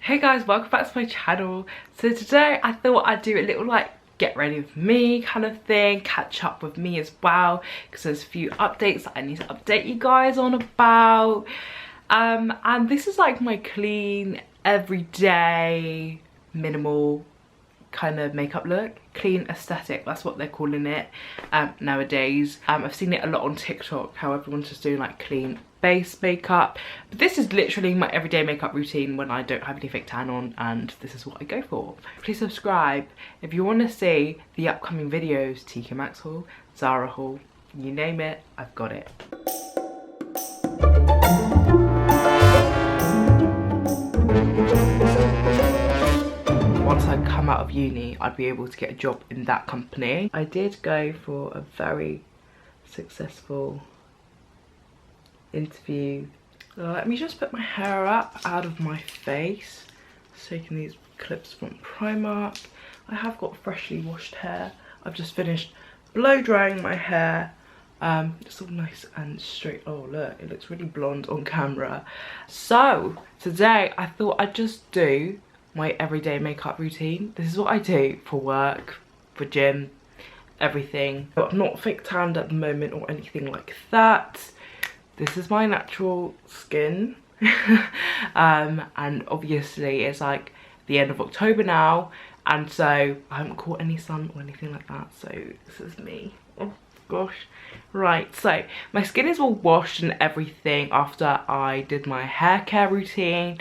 Hey guys, welcome back to my channel. So today I thought I'd do a little like get ready with me kind of thing, catch up with me as well, because there's a few updates that I need to update you guys on about. And this is like my clean, everyday, minimal kind of makeup look. Clean aesthetic, that's what they're calling it nowadays. I've seen it a lot on TikTok, how everyone's just doing like clean base makeup, but this is literally my everyday makeup routine when I don't have any fake tan on, and this is what I go for. Please subscribe if you want to see the upcoming videos. TK Maxx haul, Zara haul, you name it, I've got it. Once I come out of uni, I'd be able to get a job in that company. I did go for a very successful interview. Let me just put my hair up out of my face. Just taking these clips from Primark. I have got freshly washed hair. I've just finished blow drying my hair. It's all nice and straight. Oh look, it looks really blonde on camera. So today I thought I'd just do my everyday makeup routine. This is what I do for work, for gym, everything. But I'm not fake tanned at the moment or anything like that. This is my natural skin. And obviously it's like the end of October now, and so I haven't caught any sun or anything like that, so this is me. Oh gosh. Right, so my skin is all washed and everything after I did my hair care routine,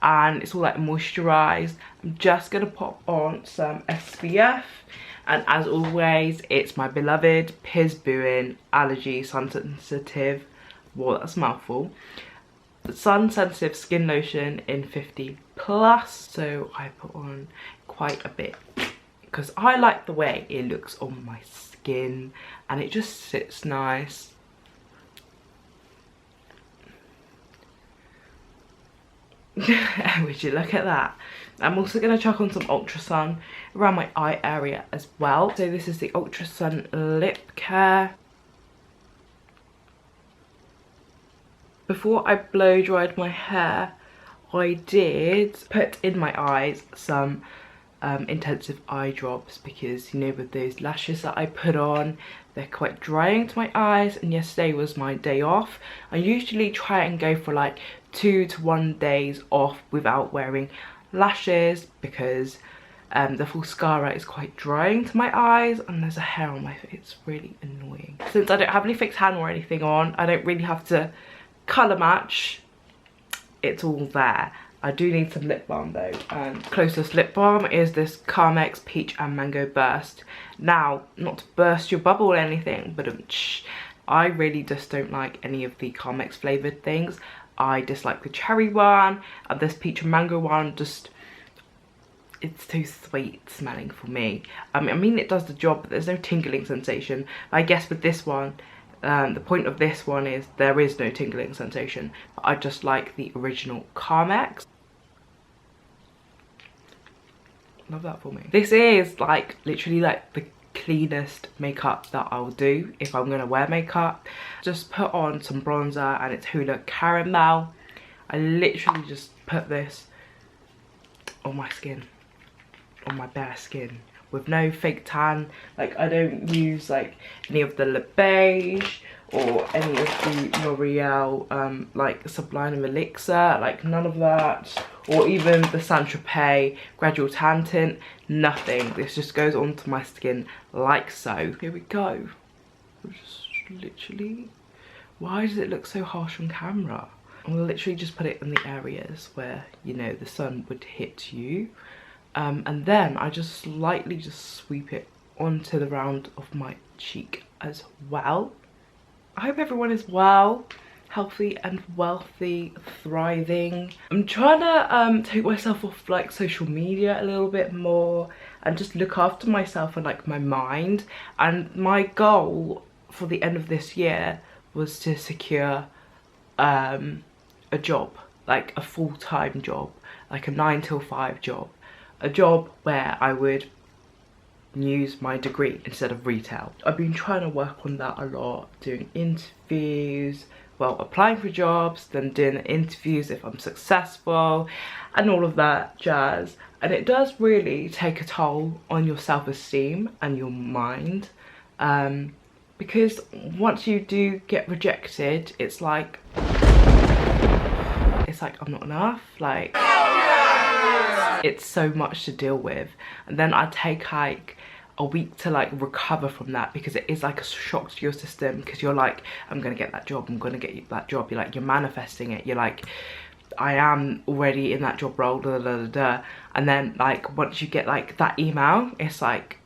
and it's all like moisturized. I'm just gonna pop on some SPF, and as always it's my beloved Piz Buin Allergy Sun Sensitive, whoa that's a mouthful, Sun Sensitive Skin Lotion in 50 plus. So I put on quite a bit because I like the way it looks on my skin and it just sits nice. Would you look at that? I'm also going to chuck on some Ultra Sun around my eye area as well. So this is the Ultra Sun Lip Care. Before I blow dried my hair, I did put in my eyes some intensive eye drops, because you know with those lashes that I put on, they're quite drying to my eyes, and yesterday was my day off. I usually try and go for like 2 to 1 days off without wearing lashes, because the Falscara is quite drying to my eyes and there's a hair on my face. It's really annoying. Since I don't have any fake tan or anything on, I don't really have to colour match. It's all there. I do need some lip balm though, and closest lip balm is this Carmex Peach and Mango Burst. Now, not to burst your bubble or anything, but I really just don't like any of the Carmex flavoured things. I dislike the cherry one, and this peach and mango one, just, it's too sweet smelling for me. I mean it does the job, but there's no tingling sensation. I guess with this one, the point of this one is there is no tingling sensation, but I just like the original Carmex. Love that for me. This is like literally like the cleanest makeup that I'll do if I'm gonna wear makeup. Just put on some bronzer, and it's Hoola Caramel. I literally just put this on my skin, on my bare skin, with no fake tan. Like I don't use like any of the Le Beige or any of the L'Oreal like Sublime Elixir, like none of that, or even the Saint Tropez Gradual Tan Tint, nothing. This just goes onto my skin like so. Here we go. Just literally, why does it look so harsh on camera? I'll literally just put it in the areas where, you know, the sun would hit you. And then I just slightly just sweep it onto the round of my cheek as well. I hope everyone is well, healthy and wealthy, thriving. I'm trying to take myself off like social media a little bit more and just look after myself and like my mind. And my goal for the end of this year was to secure a job, like a full-time job, like a 9 till 5 job. A job where I would use my degree instead of retail. I've been trying to work on that a lot, doing interviews, well, applying for jobs, then doing the interviews if I'm successful, and all of that jazz. And it does really take a toll on your self-esteem and your mind, because once you do get rejected, it's like I'm not enough, like it's so much to deal with. And then I take like a week to like recover from that, because it is like a shock to your system, because you're like, I'm gonna get that job, I'm gonna get that job. You're like, you're manifesting it, you're like, I am already in that job role, da, da, da, da. And then like once you get like that email, it's like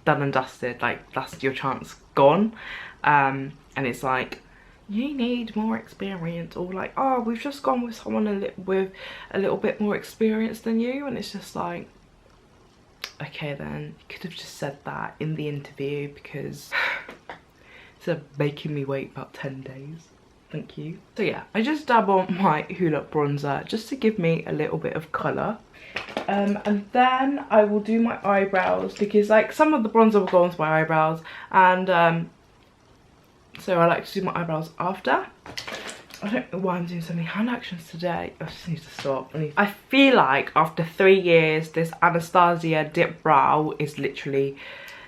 done and dusted, like that's your chance gone. And it's like, you need more experience, or like, oh, we've just gone with someone with a little bit more experience than you. And it's just like, okay, then you could have just said that in the interview, because instead of making me wait about 10 days. Thank you. So yeah, I just dab on my Hoola bronzer just to give me a little bit of colour. And then I will do my eyebrows, because like some of the bronzer will go onto my eyebrows, and so I like to do my eyebrows after. I don't know why I'm doing so many hand actions today. I just need to stop. I feel like after 3 years, this Anastasia dip brow is literally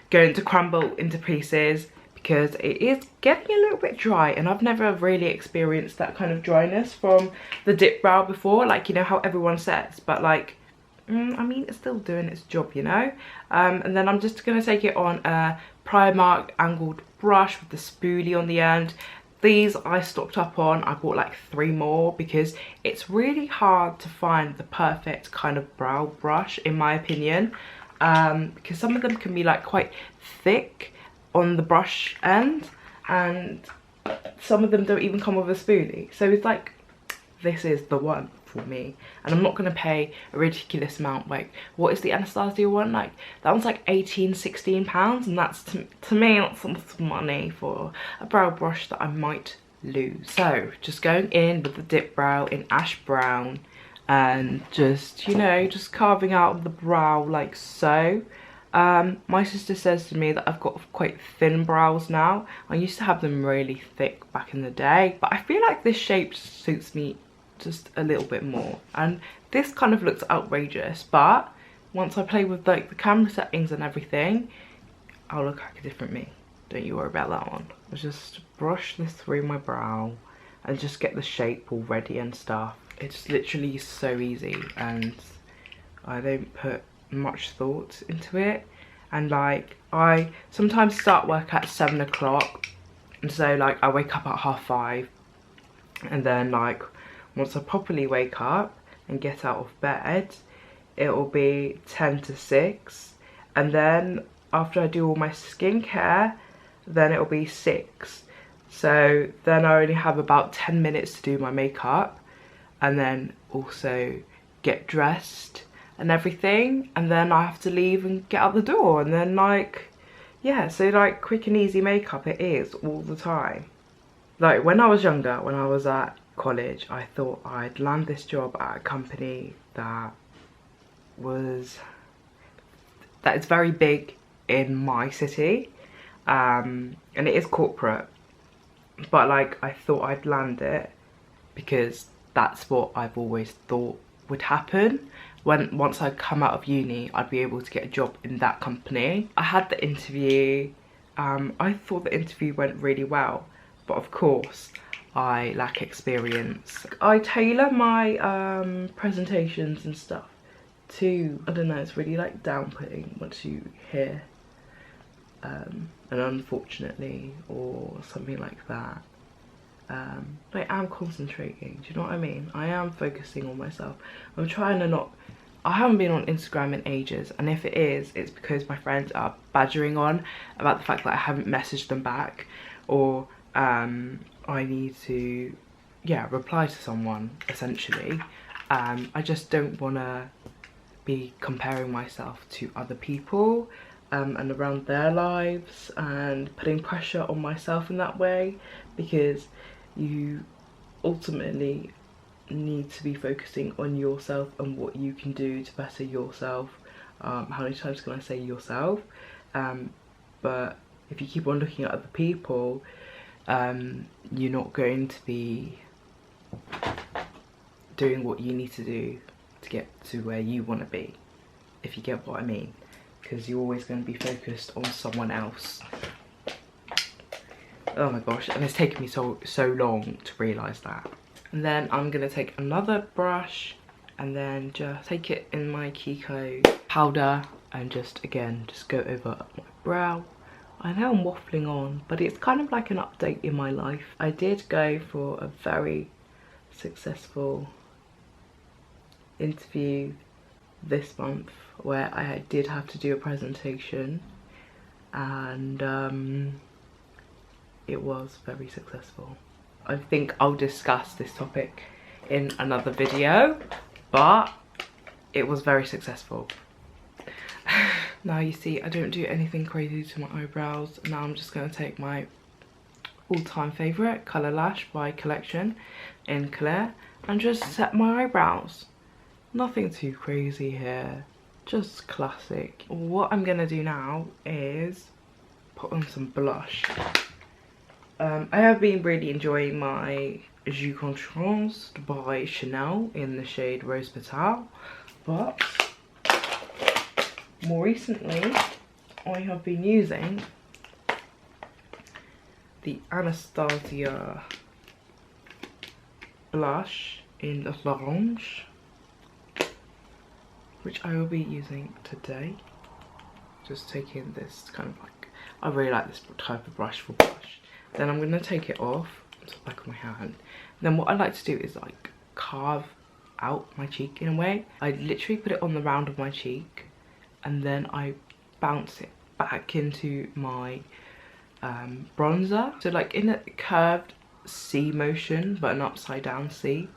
going to crumble into pieces, because it is getting a little bit dry, and I've never really experienced that kind of dryness from the dip brow before, like, you know how everyone says, but like, I mean, it's still doing its job, you know. And then I'm just gonna take it on a Primark angled brush with the spoolie on the end. These I stocked up on. I bought like 3 more, because it's really hard to find the perfect kind of brow brush, in my opinion, because some of them can be like quite thick on the brush end, and some of them don't even come with a spoolie. So it's like, this is the one for me, and I'm not gonna pay a ridiculous amount. Like, what is the Anastasia one? Like, that one's like 18-16 pounds, and that's to me, that's a lot of money for a brow brush that I might lose. So just going in with the dip brow in ash brown, and just, you know, just carving out the brow like so. My sister says to me that I've got quite thin brows now. I used to have them really thick back in the day, but I feel like this shape suits me just a little bit more. And this kind of looks outrageous, but once I play with like the camera settings and everything, I'll look like a different me. Don't you worry about that one. I'll just brush this through my brow and just get the shape all ready and stuff. It's literally so easy, and I don't put much thought into it. And like, I sometimes start work at 7 o'clock, and so like I wake up at 5:30, and then like once I properly wake up and get out of bed, it will be 10 to 6, and then after I do all my skincare, then it'll be 6. So then I only have about 10 minutes to do my makeup, and then also get dressed and everything, and then I have to leave and get out the door, and then like, yeah, so like quick and easy makeup it is all the time. Like when I was younger, when I was at college, I thought I'd land this job at a company that is very big in my city, and it is corporate, but like I thought I'd land it because that's what I've always thought would happen. Once I come out of uni, I'd be able to get a job in that company. I had the interview. I thought the interview went really well, but of course I lack experience. I tailor my presentations and stuff to, I don't know, it's really like down-putting once you hear an unfortunately or something like that. I am concentrating, do you know what I mean? I am focusing on myself. I'm trying to not, I haven't been on Instagram in ages, and if it is, it's because my friends are badgering on about the fact that I haven't messaged them back, or I need to, yeah, reply to someone, essentially. I just don't want to be comparing myself to other people and around their lives, and putting pressure on myself in that way, because you ultimately need to be focusing on yourself and what you can do to better yourself. How many times can I say yourself? But if you keep on looking at other people, you're not going to be doing what you need to do to get to where you want to be, if you get what I mean, because you're always going to be focused on someone else. Oh my gosh, and it's taken me so long to realise that. And then I'm going to take another brush and then just take it in my Kiko powder and just go over my brow. I know I'm waffling on, but it's kind of like an update in my life. I did go for a very successful interview this month where I did have to do a presentation, and it was very successful. I think I'll discuss this topic in another video, but it was very successful. Now you see, I don't do anything crazy to my eyebrows. Now I'm just going to take my all-time favourite colour Lash by Collection in Clear and just set my eyebrows. Nothing too crazy here, just classic. What I'm going to do now is put on some blush. I have been really enjoying my Joue Contraste by Chanel in the shade Rose Petal, but more recently I have been using the Anastasia blush in L'Orange, which I will be using today. Just taking this kind of like, I really like this type of brush for blush. Then I'm going to take it off to the back of my hand. Then what I like to do is like carve out my cheek in a way. I literally put it on the round of my cheek and then I bounce it back into my bronzer. So like in a curved C motion, but an upside down C.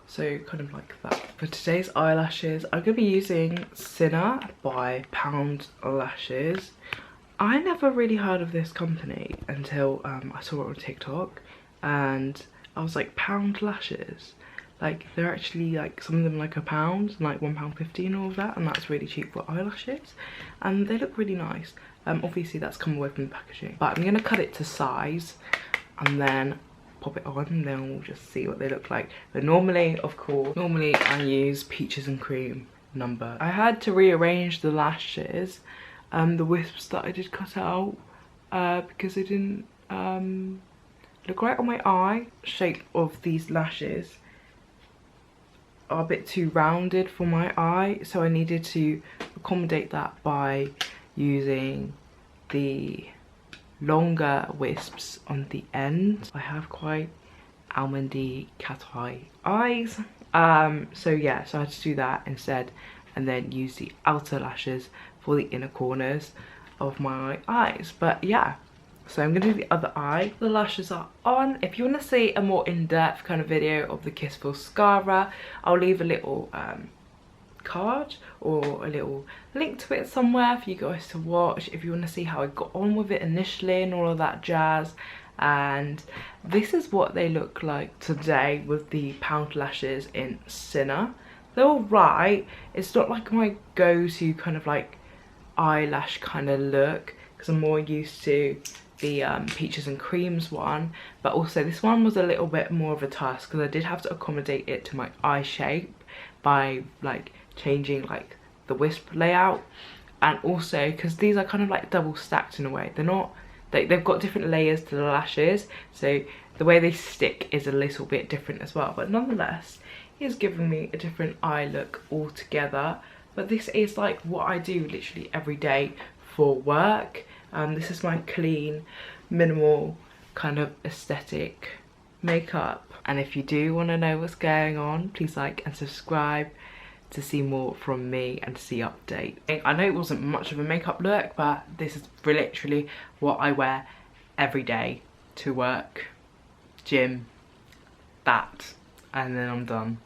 So kind of like that. For today's eyelashes, I'm going to be using Sinner by Pound Lashes. I never really heard of this company until I saw it on TikTok, and I was like, Pound Lashes? Like, they're actually like, some of them like £1, like £1.50 and all of that, and that's really cheap for eyelashes, and they look really nice. Obviously that's come away from the packaging, but I'm going to cut it to size and then pop it on, and then we'll just see what they look like. But normally, of course, I use Peaches and Cream number. I had to rearrange the lashes, the wisps that I did cut out, because they didn't look right on my eye. Shape of these lashes are a bit too rounded for my eye, so I needed to accommodate that by using the longer wisps on the end. I have quite almondy cat eye eyes, so yeah, so I had to do that instead and then use the outer lashes for the inner corners of my eyes. But yeah, so I'm gonna do the other eye. The lashes are on. If you want to see a more in-depth kind of video of the Kiss Falscara, I'll leave a little card or a little link to it somewhere for you guys to watch if you want to see how I got on with it initially and all of that jazz. And this is what they look like today with the Pound Lashes in Sinner. They're alright. It's not like my go-to kind of like eyelash kind of look, because I'm more used to the Peaches and Creams one, but also this one was a little bit more of a task because I did have to accommodate it to my eye shape by like changing like the wisp layout, and also because these are kind of like double stacked in a way. They're not, they've got different layers to the lashes, so the way they stick is a little bit different as well, but nonetheless it's giving me a different eye look altogether. But this is like what I do literally every day for work. This is my clean, minimal kind of aesthetic makeup. And if you do want to know what's going on, please like and subscribe to see more from me and to see update. I know it wasn't much of a makeup look, but this is literally what I wear every day to work, gym, that, and then I'm done.